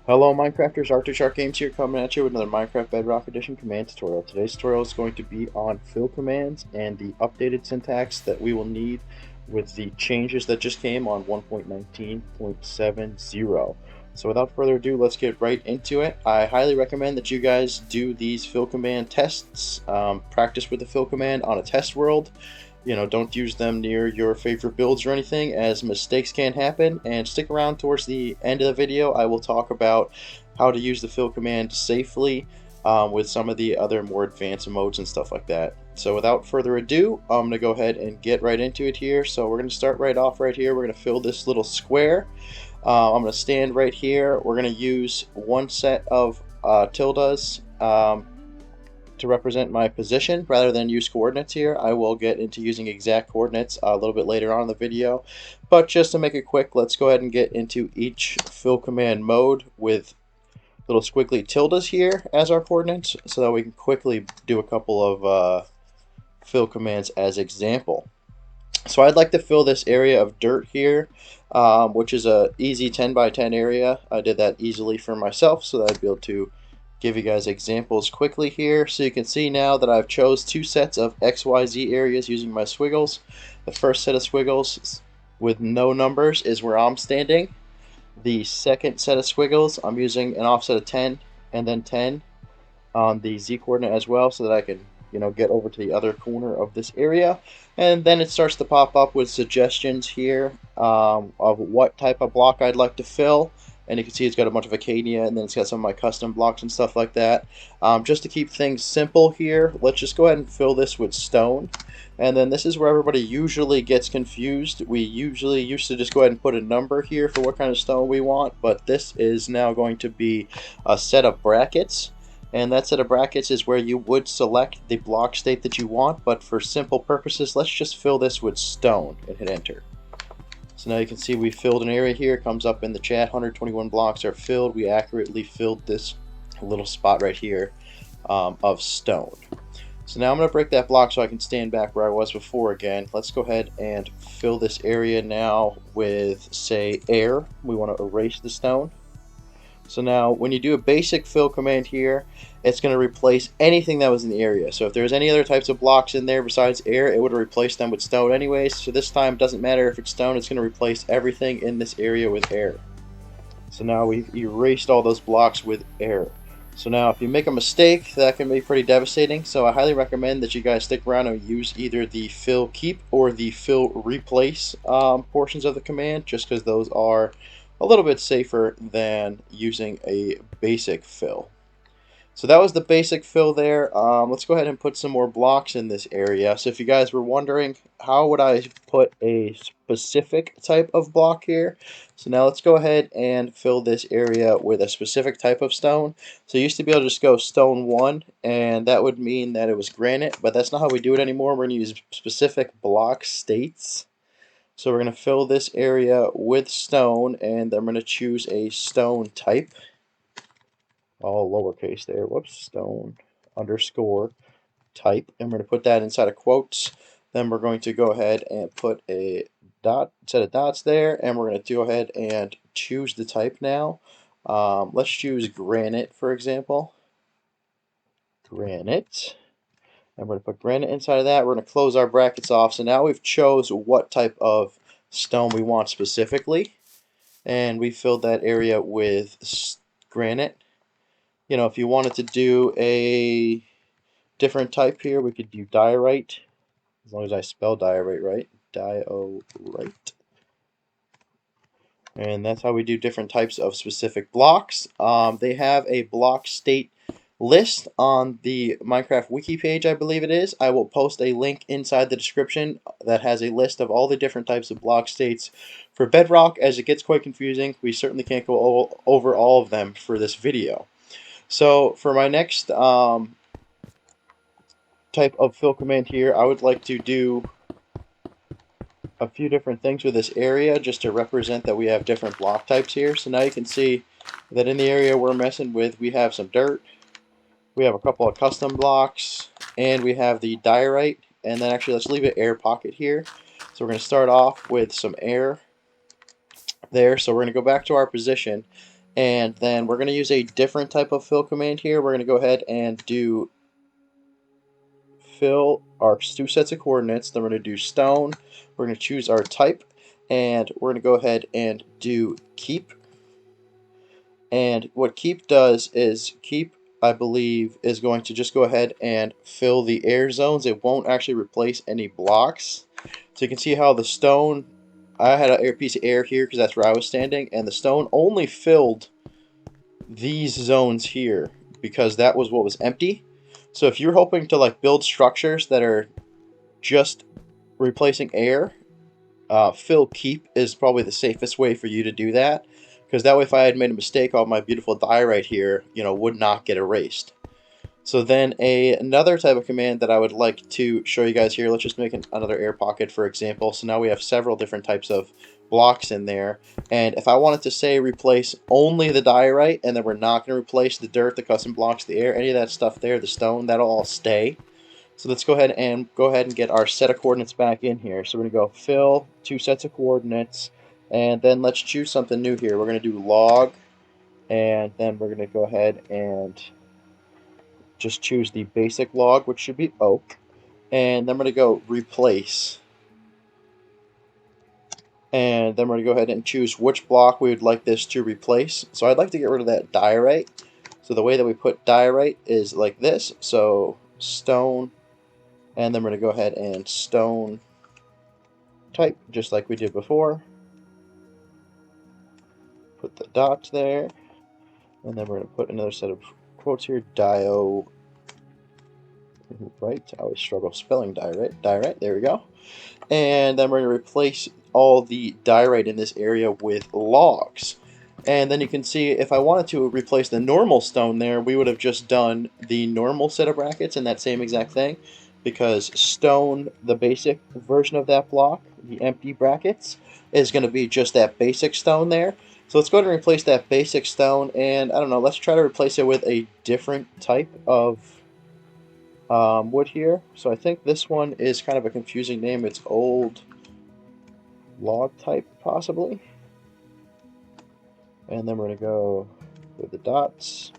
Hello Minecrafters, Arctic Games here coming at you with another Minecraft Bedrock Edition command tutorial. Today's tutorial is going to be on fill commands and the updated syntax that we will need with the changes that just came on 1.19.70. So without further ado, let's get right into it. I highly recommend that you guys do these fill command tests, practice with the fill command on a test world. Don't use them near your favorite builds or anything, as mistakes can happen. And stick around towards the end of the video. I will talk about how to use the fill command safely with some of the other more advanced modes and stuff like that. So without further ado, I'm going to go ahead and get right into it here. So we're going to start right off right here. We're going to fill this little square. I'm going to stand right here. We're going to use one set of tildes. To represent my position rather than use coordinates here. I will get into using exact coordinates a little bit later on in the video, but just to make it quick, let's go ahead and get into each fill command mode with little squiggly tildes here as our coordinates so that we can quickly do a couple of fill commands as example. So I'd like to fill this area of dirt here, which is a easy 10 by 10 area. I did that easily for myself so that I'd be able to give you guys examples quickly here. So you can see now that I've chose two sets of XYZ areas using my squiggles. The first set of squiggles with no numbers is where I'm standing. The second set of squiggles, I'm using an offset of 10 and then 10 on the Z coordinate as well so that I can get over to the other corner of this area. And then it starts to pop up with suggestions here of what type of block I'd like to fill. And you can see it's got a bunch of Acadia, and then it's got some of my custom blocks and stuff like that. Just to keep things simple here, let's just go ahead and fill this with stone. And then this is where everybody usually gets confused. We usually used to just go ahead and put a number here for what kind of stone we want, but this is now going to be a set of brackets. And that set of brackets is where you would select the block state that you want, but for simple purposes, let's just fill this with stone and hit enter. So now you can see we filled an area here. It comes up in the chat, 121 blocks are filled. We accurately filled this little spot right here of stone. So now I'm going to break that block so I can stand back where I was before again. Let's go ahead and fill this area now with, say, air. We want to erase the stone. So now when you do a basic fill command here, it's going to replace anything that was in the area. So if there's any other types of blocks in there besides air, it would replace them with stone anyways. So this time it doesn't matter if it's stone, it's going to replace everything in this area with air. So now we've erased all those blocks with air. So now if you make a mistake, that can be pretty devastating. So I highly recommend that you guys stick around and use either the fill keep or the fill replace portions of the command, just because those are a little bit safer than using a basic fill. So that was the basic fill there. Let's go ahead and put some more blocks in this area. So if you guys were wondering, how would I put a specific type of block here? So now let's go ahead and fill this area with a specific type of stone. So you used to be able to just go stone 1, and that would mean that it was granite, but that's not how we do it anymore. We're going to use specific block states. So we're going to fill this area with stone, and I'm going to choose a stone type. All lowercase there. Whoops, stone underscore type. And we're going to put that inside of quotes. Then we're going to go ahead and put a set of dots there, and we're going to go ahead and choose the type now. Let's choose granite, for example. Granite. And we're going to put granite inside of that. We're going to close our brackets off. So now we've chose what type of stone we want specifically. And we filled that area with granite. If you wanted to do a different type here, we could do diorite. As long as I spell diorite right. Diorite. And that's how we do different types of specific blocks. They have a block state list on the Minecraft wiki page, I believe it is. I will post a link inside the description that has a list of all the different types of block states for Bedrock, as it gets quite confusing. We certainly can't go over all of them for this video. So for my next type of fill command here, I would like to do a few different things with this area just to represent that we have different block types here. So now you can see that in the area we're messing with, we have some dirt, we have a couple of custom blocks, and we have the diorite. And then actually let's leave an air pocket here. So we're going to start off with some air there. So we're going to go back to our position, And then we're going to use a different type of fill command here. We're going to go ahead and do fill our two sets of coordinates. Then we're going to do stone. We're going to choose our type, and we're going to go ahead and do keep. And what keep does is keep, I believe, is going to just go ahead and fill the air zones. It won't actually replace any blocks. So you can see how the stone, I had a piece of air here because that's where I was standing, and the stone only filled these zones here because that was what was empty. So if you're hoping to like build structures that are just replacing air, fill keep is probably the safest way for you to do that, because that way if I had made a mistake, all my beautiful diorite here, would not get erased. So then another type of command that I would like to show you guys here, let's just make another air pocket for example. So now we have several different types of blocks in there, and if I wanted to say replace only the diorite, and then we're not going to replace the dirt, the custom blocks, the air, any of that stuff there, the stone, that'll all stay. So let's go ahead and get our set of coordinates back in here. So we're going to go fill two sets of coordinates, and then let's choose something new here. We're going to do log, and then we're going to go ahead and just choose the basic log, which should be oak, and then we're going to go replace. And then we're going to go ahead and choose which block we would like this to replace. So I'd like to get rid of that diorite. So the way that we put diorite is like this. So stone, and then we're going to go ahead and stone type, just like we did before. Put the dot there, and then we're going to put another set of quotes here, diorite. I always struggle spelling diorite, there we go. And then we're going to replace all the diorite in this area with logs. And then you can see if I wanted to replace the normal stone there, we would have just done the normal set of brackets and that same exact thing, because stone, the basic version of that block, the empty brackets, is going to be just that basic stone there. So let's go ahead and replace that basic stone, and I don't know, let's try to replace it with a different type of wood here. So I think this one is kind of a confusing name. It's old log type, possibly. And then we're going to go with the dots,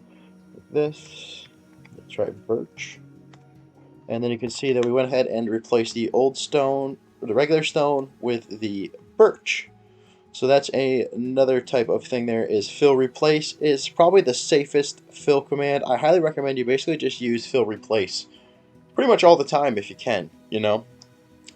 like this. Let's try birch. And then you can see that we went ahead and replaced the old stone, or the regular stone, with the birch. So that's another type of thing there, is fill replace is probably the safest fill command. I highly recommend you basically just use fill replace pretty much all the time if you can,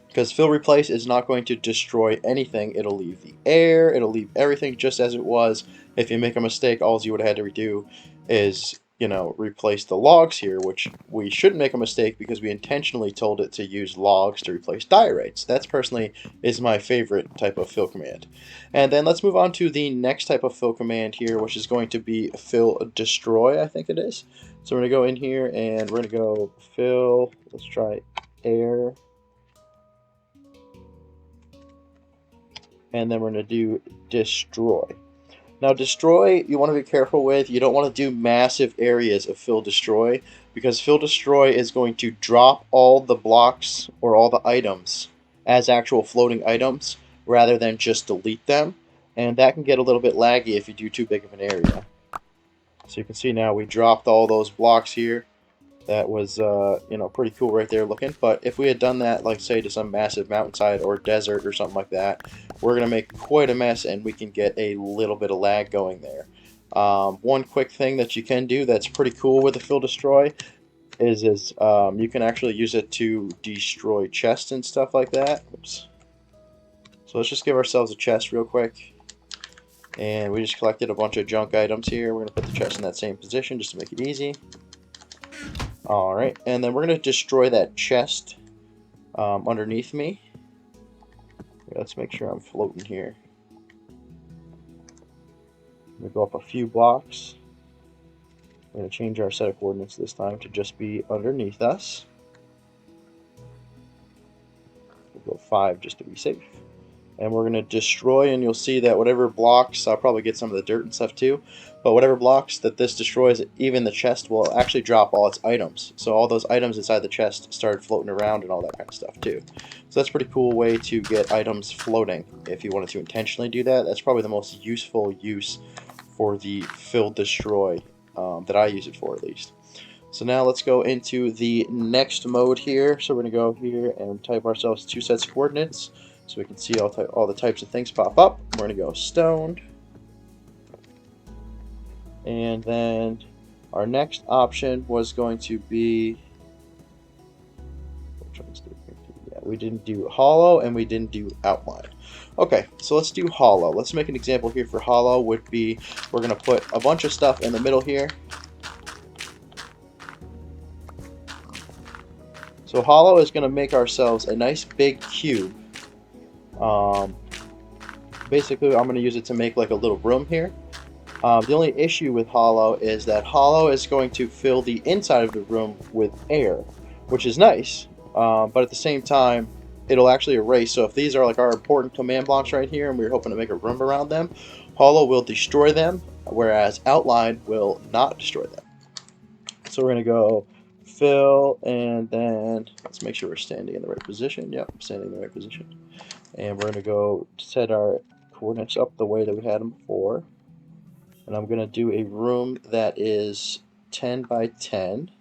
because fill replace is not going to destroy anything. It'll leave the air, it'll leave everything just as it was. If you make a mistake, all you would have had to redo is replace the logs here, which we shouldn't make a mistake because we intentionally told it to use logs to replace diorites. That's personally is my favorite type of fill command. And then let's move on to the next type of fill command here, which is going to be fill destroy, I think it is. So we're going to go in here and we're going to go fill, let's try air, and then we're going to do destroy. Now destroy, you want to be careful with. You don't want to do massive areas of fill destroy, because fill destroy is going to drop all the blocks or all the items as actual floating items rather than just delete them, and that can get a little bit laggy if you do too big of an area. So you can see now we dropped all those blocks here. That was pretty cool right there looking. But if we had done that, like say to some massive mountainside or desert or something like that, we're going to make quite a mess and we can get a little bit of lag going there. One quick thing that you can do that's pretty cool with the fill destroy is you can actually use it to destroy chests and stuff like that. Oops. So let's just give ourselves a chest real quick. And we just collected a bunch of junk items here. We're going to put the chest in that same position just to make it easy. Alright, and then we're going to destroy that chest underneath me. Let's make sure I'm floating here. I'm going to go up a few blocks. We're going to change our set of coordinates this time to just be underneath us. We'll go 5 just to be safe. And we're going to destroy, and you'll see that whatever blocks, I'll probably get some of the dirt and stuff too, but whatever blocks that this destroys, even the chest will actually drop all its items. So all those items inside the chest started floating around and all that kind of stuff too. So that's a pretty cool way to get items floating if you wanted to intentionally do that. That's probably the most useful use for the fill destroy that I use it for, at least. So now let's go into the next mode here. So we're going to go here and type ourselves 2 sets of coordinates so we can see all the types of things pop up. We're going to go stone. And then our next option was going to be, yeah, we didn't do hollow and we didn't do outline. Okay, so let's do hollow. Let's make an example here for hollow. Would be, we're going to put a bunch of stuff in the middle here. So hollow is going to make ourselves a nice big cube. Basically, I'm going to use it to make like a little room here. The only issue with hollow is that hollow is going to fill the inside of the room with air, which is nice, but at the same time, it'll actually erase. So if these are like our important command blocks right here, and we're hoping to make a room around them, hollow will destroy them, whereas outline will not destroy them. So we're going to go fill, and then let's make sure we're standing in the right position. Yep, standing in the right position. And we're going to go set our coordinates up the way that we had them before. And I'm going to do a room that is 10 by 10.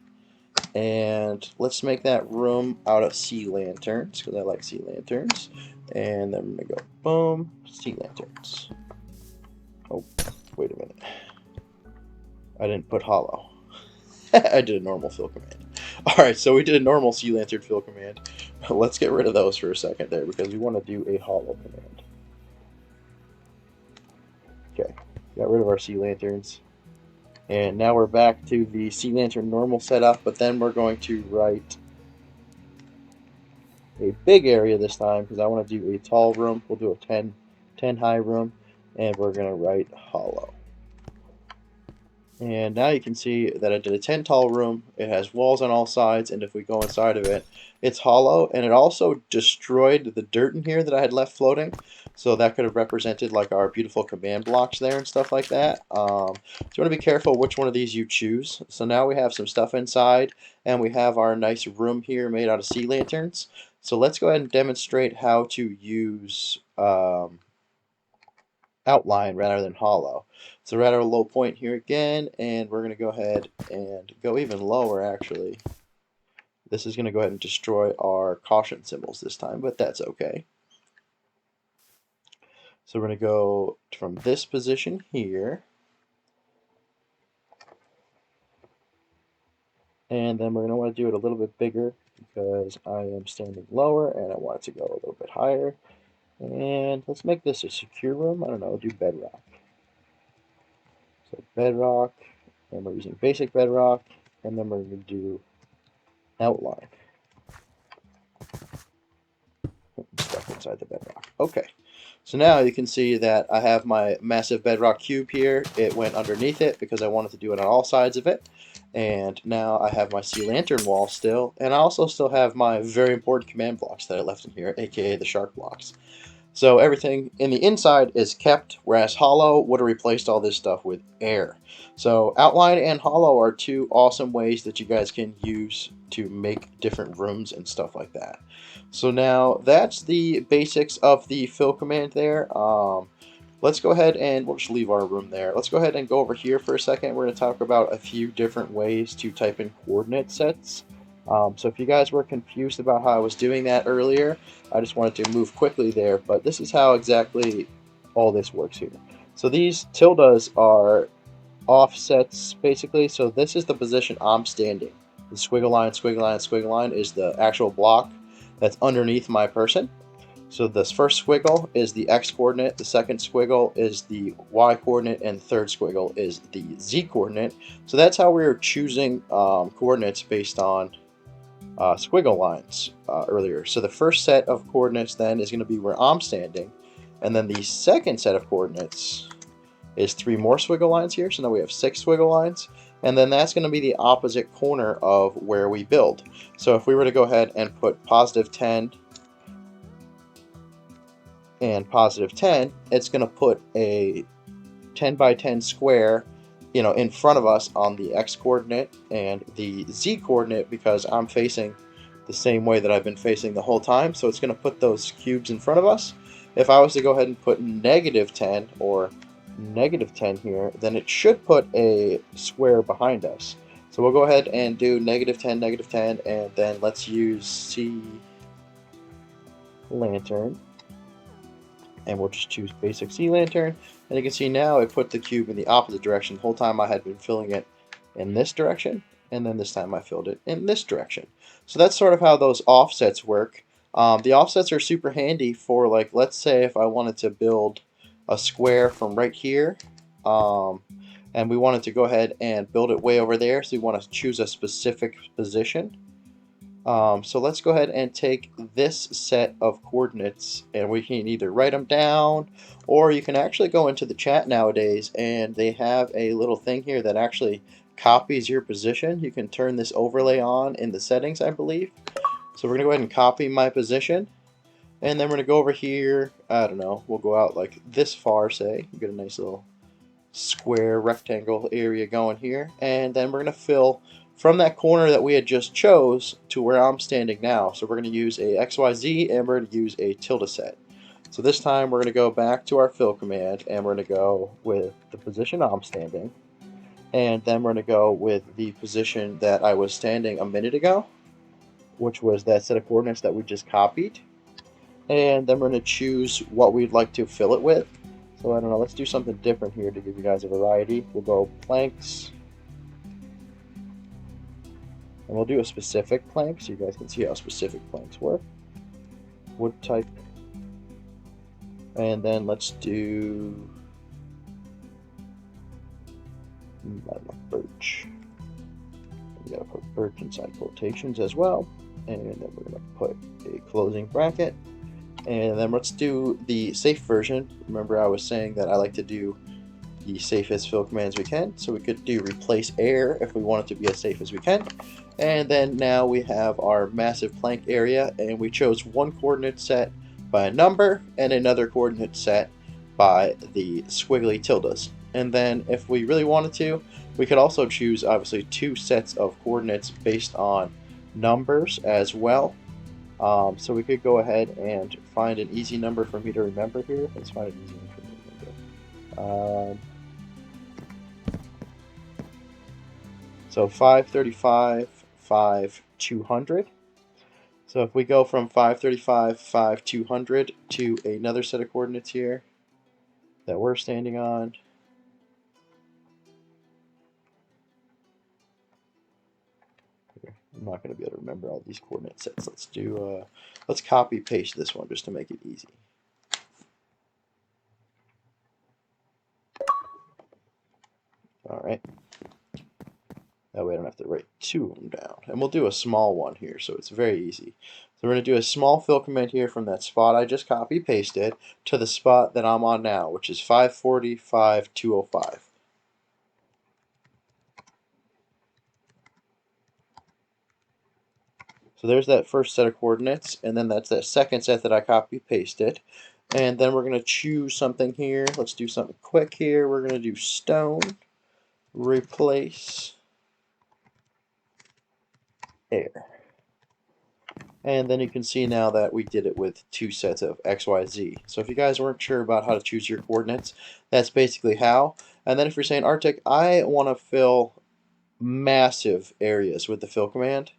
And let's make that room out of sea lanterns, because I like sea lanterns. And then I'm going to go, boom, sea lanterns. Oh, wait a minute. I didn't put hollow. I did a normal fill command. Alright, so we did a normal sea lantern fill command. Let's get rid of those for a second there, because we want to do a hollow command. Okay, got rid of our sea lanterns. And now we're back to the sea lantern normal setup, but then we're going to write a big area this time, because I want to do a tall room. We'll do a 10 high room, and we're going to write hollow. And now you can see that I did a 10 tall room. It has walls on all sides, and if we go inside of it, it's hollow, and it also destroyed the dirt in here that I had left floating. So that could have represented like our beautiful command blocks there and stuff like that. So you want to be careful which one of these you choose. So now we have some stuff inside, and we have our nice room here made out of sea lanterns. So let's go ahead and demonstrate how to use outline rather than hollow. So we're at our low point here again, and we're going to go ahead and go even lower actually. This is going to go ahead and destroy our caution symbols this time, but that's okay. So we're going to go from this position here, and then we're going to want to do it a little bit bigger because I am standing lower and I want it to go a little bit higher. And let's make this a secure room. I don't know, do bedrock. So bedrock, and we're using basic bedrock, and then we're going to do outline. Stuff inside the bedrock. Okay. So now you can see that I have my massive bedrock cube here. It went underneath it because I wanted to do it on all sides of it. And now I have my sea lantern wall still. And I also still have my very important command blocks that I left in here, aka the shark blocks. So everything in the inside is kept, whereas hollow would have replaced all this stuff with air. So outline and hollow are two awesome ways that you guys can use to make different rooms and stuff like that. So now that's the basics of the fill command there. Let's go ahead and we'll just leave our room there. Let's go ahead and go over here for a second. We're going to talk about a few different ways to type in coordinate sets. So if you guys were confused about how I was doing that earlier, I just wanted to move quickly there, but this is how exactly all this works here. So these tildes are offsets basically, so this is the position I'm standing. The squiggle line, squiggle line, squiggle line is the actual block that's underneath my person. So this first squiggle is the x coordinate, the second squiggle is the y coordinate, and the third squiggle is the z coordinate. So that's how we were choosing coordinates based on squiggle lines earlier. So the first set of coordinates then is going to be where I'm standing, and then the second set of coordinates is 3 more squiggle lines here. So now we have 6 squiggle lines, and then that's going to be the opposite corner of where we build. So if we were to go ahead and put positive 10 and positive 10, it's going to put a 10 by 10 square, you know, in front of us on the x coordinate and the z coordinate, because I'm facing the same way that I've been facing the whole time. So it's going to put those cubes in front of us. If I was to go ahead and put negative 10 or -10 here, then it should put a square behind us. So we'll go ahead and do -10, -10, and then let's use C lantern, and we'll just choose basic sea lantern. And you can see now it put the cube in the opposite direction. The whole time I had been filling it in this direction, and then this time I filled it in this direction. So that's sort of how those offsets work. The offsets are super handy for, like, let's say if I wanted to build a square from right here, um, and we wanted to go ahead and build it way over there, so we want to choose a specific position. So let's go ahead and take this set of coordinates, and we can either write them down, or you can actually go into the chat nowadays and they have a little thing here that actually copies your position. You can turn this overlay on in the settings, I believe. So we're going to go ahead and copy my position, and then we're going to go over here. I don't know, we'll go out like this far, say. Get a nice little square rectangle area going here, and then we're going to fill from that corner that we had just chose to where I'm standing now. So we're going to use a XYZ, and we're going to use a tilde set. So this time we're going to go back to our fill command, and we're going to go with the position I'm standing, and then we're going to go with the position that I was standing a minute ago, which was that set of coordinates that we just copied. And then we're going to choose what we'd like to fill it with. So I don't know, let's do something different here to give you guys a variety. We'll go planks, and we'll do a specific plank so you guys can see how specific planks work. Wood type, and then let's do birch. We gotta put birch inside quotations as well, and then we're gonna put a closing bracket. And then let's do the safe version. Remember, I was saying that I like to do the safest fill commands we can. So we could do replace air if we want it to be as safe as we can. And then now we have our massive plank area, and we chose one coordinate set by a number and another coordinate set by the squiggly tildes. And then if we really wanted to, we could also choose obviously two sets of coordinates based on numbers as well. So we could go ahead and find an easy number for me to remember here. Let's find an easy one for me to remember. So 535, 5, 200. So if we go from 535, 5, 200 to another set of coordinates here that we're standing on, I'm not going to be able to remember all these coordinate sets. Let's copy paste this one just to make it easy. All right. That way I don't have to write two of them down. And we'll do a small one here, so it's very easy. So we're going to do a small fill command here from that spot I just copy pasted to the spot that I'm on now, which is 540, 5, 205. So there's that first set of coordinates, and then that's that second set that I copy pasted. And then we're going to choose something here. Let's do something quick here. We're going to do stone, replace air. And then you can see now that we did it with two sets of XYZ. So if you guys weren't sure about how to choose your coordinates, that's basically how. And then if you're saying, Arctic, I want to fill massive areas with the fill command,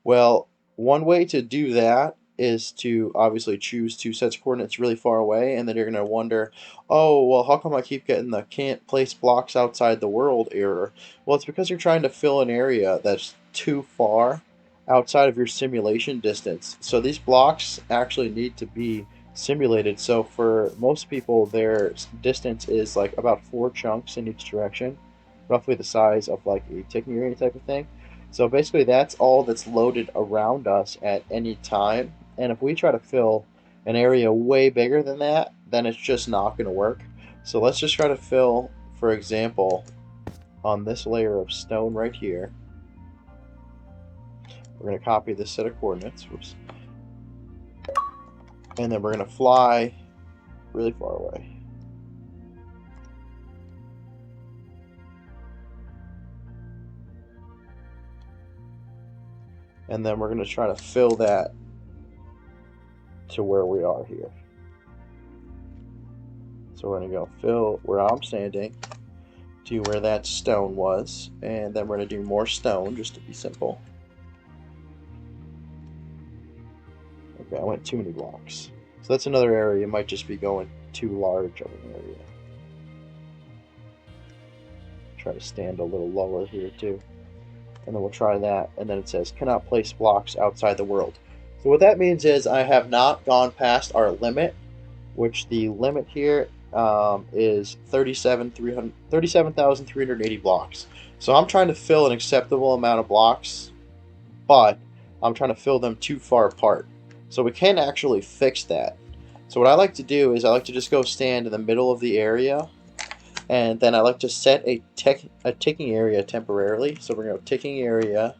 well, one way to do that is to obviously choose two sets of coordinates really far away, and then you're going to wonder, oh, well, how come I keep getting the can't place blocks outside the world error? Well, it's because you're trying to fill an area that's too far outside of your simulation distance. So these blocks actually need to be simulated. So for most people, their distance is like about 4 chunks in each direction, roughly the size of like a ticking area type of thing. So basically that's all that's loaded around us at any time. And if we try to fill an area way bigger than that, then it's just not going to work. So let's just try to fill, for example, on this layer of stone right here. We're going to copy this set of coordinates. Oops. And then we're going to fly really far away. And then we're going to try to fill that to where we are here. So we're going to go fill where I'm standing to where that stone was, and then we're going to do more stone just to be simple. Okay, I went too many blocks. So that's another area. You might just be going too large of an area. Try to stand a little lower here too. And then we'll try that. And then it says cannot place blocks outside the world. So what that means is I have not gone past our limit, which the limit here is 37,380 blocks. So I'm trying to fill an acceptable amount of blocks, but I'm trying to fill them too far apart. So we can actually fix that. So what I like to do is I like to just go stand in the middle of the area, and then I like to set a ticking area temporarily. So we're going to go ticking area,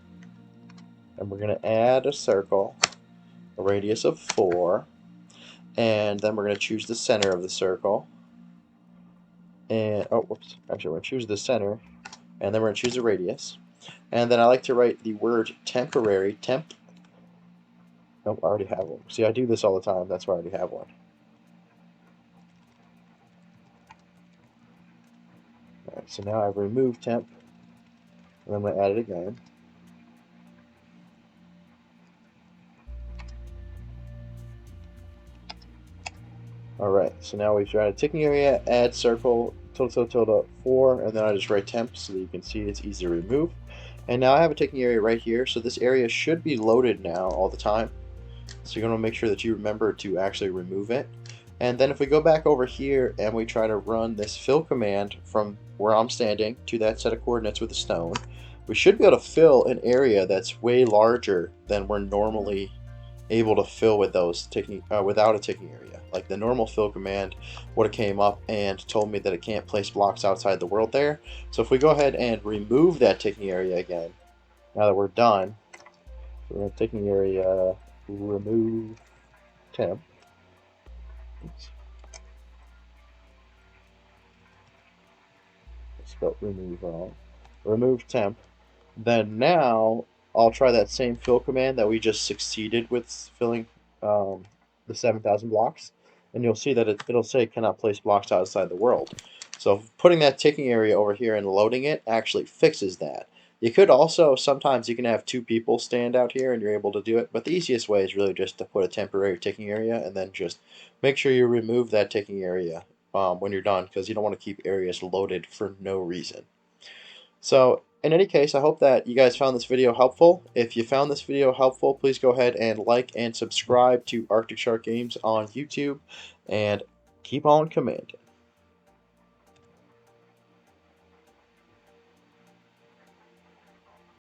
and we're going to add a circle, a radius of 4, and then we're going to choose the center of the circle. And oh, whoops! Actually, we're going to choose the center, and then we're going to choose a radius. And then I like to write the word temporary, temp. Nope, I already have one. See, I do this all the time. That's why I already have one. Alright, so now I've removed temp, and I'm going to add it again. Alright, so now we've tried a ticking area, add circle, tilde, 4, and then I just write temp so that you can see it's easy to remove. And now I have a ticking area right here, so this area should be loaded now all the time. So you're going to make sure that you remember to actually remove it. And then if we go back over here and we try to run this fill command from where I'm standing to that set of coordinates with a stone, we should be able to fill an area that's way larger than we're normally able to fill with those without a ticking area. Like the normal fill command would have came up and told me that it can't place blocks outside the world there. So if we go ahead and remove that ticking area again, now that we're done, so we're going to ticking area, remove temp. Oops. I spelled remove wrong. Remove temp. Then now I'll try that same fill command that we just succeeded with filling the 7,000 blocks, and you'll see that it'll say cannot place blocks outside the world. So putting that ticking area over here and loading it actually fixes that. You could also, sometimes you can have two people stand out here and you're able to do it, but the easiest way is really just to put a temporary ticking area and then just make sure you remove that ticking area when you're done, because you don't want to keep areas loaded for no reason. So in any case, I hope that you guys found this video helpful. If you found this video helpful, please go ahead and like and subscribe to Arctic Shark Games on YouTube, and keep on commanding.